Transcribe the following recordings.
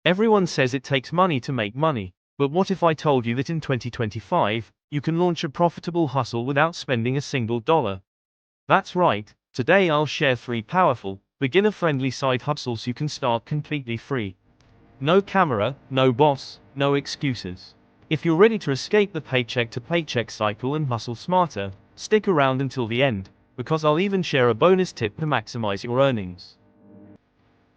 Everyone says it takes money to make money, but what if I told you that in 2025, you can launch a profitable hustle without spending a single dollar? That's right, today I'll share 3 powerful, beginner-friendly side hustles you can start completely free. No camera, no boss, no excuses. If you're ready to escape the paycheck to paycheck cycle and hustle smarter, stick around until the end, because I'll even share a bonus tip to maximize your earnings.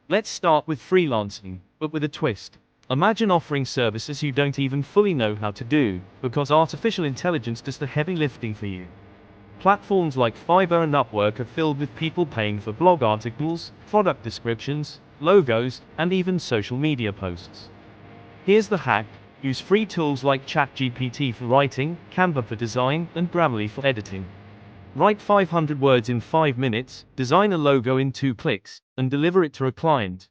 Let's start with freelancing, but with a twist. Imagine offering services you don't even fully know how to do, because artificial intelligence does the heavy lifting for you. Platforms like Fiverr and Upwork are filled with people paying for blog articles, product descriptions, logos, and even social media posts. Here's the hack: use free tools like ChatGPT for writing, Canva for design, and Grammarly for editing. Write 500 words in 5 minutes, design a logo in 2 clicks, and deliver it to a client.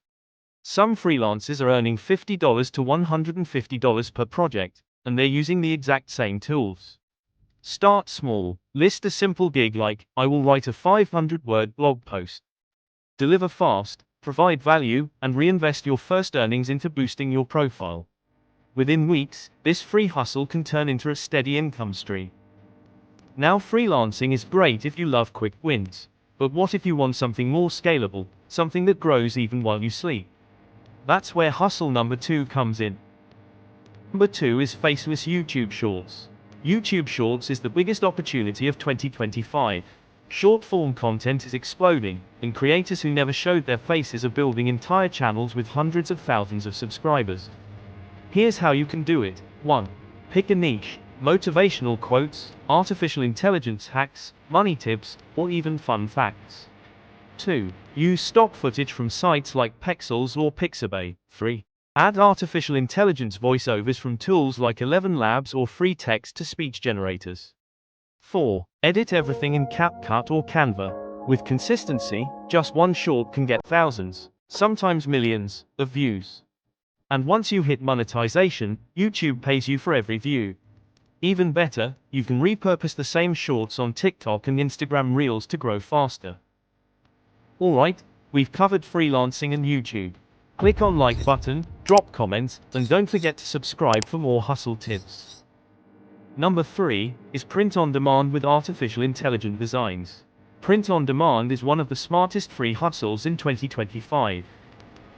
Some freelancers are earning $50 to $150 per project, and they're using the exact same tools. Start small. List a simple gig like, I will write a 500-word blog post. Deliver fast, provide value, and reinvest your first earnings into boosting your profile. Within weeks, this free hustle can turn into a steady income stream. Now, freelancing is great if you love quick wins. But what if you want something more scalable, something that grows even while you sleep? That's where hustle number 2 comes in. Number 2 is Faceless YouTube Shorts. YouTube Shorts is the biggest opportunity of 2025. Short-form content is exploding, and creators who never showed their faces are building entire channels with hundreds of thousands of subscribers. Here's how you can do it. 1. Pick a niche. Motivational quotes, artificial intelligence hacks, money tips, or even fun facts. 2. Use stock footage from sites like Pexels or Pixabay. 3. Add artificial intelligence voiceovers from tools like 11 Labs or free text-to-speech generators. 4. Edit everything in CapCut or Canva. With consistency, just one short can get thousands, sometimes millions, of views. And once you hit monetization, YouTube pays you for every view. Even better, you can repurpose the same shorts on TikTok and Instagram Reels to grow faster. Alright, we've covered freelancing and YouTube. Click on like button, drop comments, and don't forget to subscribe for more hustle tips. Number 3 is print on demand with artificial intelligent designs. Print on demand is one of the smartest free hustles in 2025.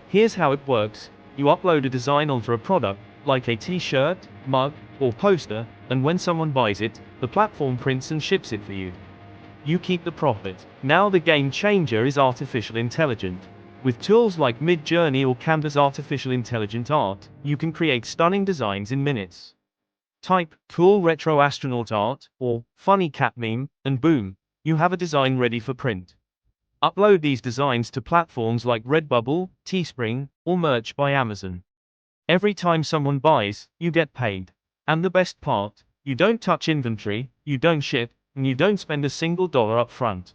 Here's how it works. You upload a design onto a product, like a t-shirt, mug, or poster, and when someone buys it, the platform prints and ships it for you. You keep the profit. Now the game changer is artificial intelligence. With tools like Midjourney or Canva's artificial intelligent art, you can create stunning designs in minutes. Type cool retro astronaut art or funny cat meme, and boom, you have a design ready for print. Upload these designs to platforms like Redbubble, Teespring, or Merch by Amazon. Every time someone buys, you get paid. And the best part, you don't touch inventory, you don't ship, and you don't spend a single dollar up front.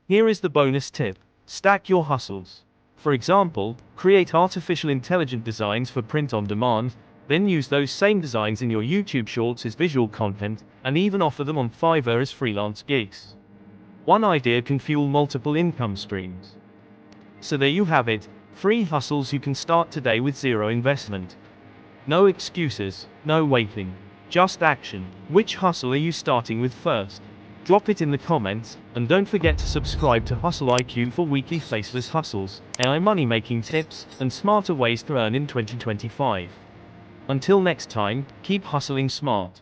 Here is the bonus tip. Stack your hustles. For example, create artificial intelligent designs for print on demand, then use those same designs in your YouTube Shorts as visual content, and even offer them on Fiverr as freelance gigs. One idea can fuel multiple income streams. So there you have it, free hustles you can start today with zero investment. No excuses, no waiting, just action. Which hustle are you starting with first? Drop it in the comments, and don't forget to subscribe to Hustle IQ for weekly faceless hustles, AI money-making tips, and smarter ways to earn in 2025. Until next time, keep hustling smart.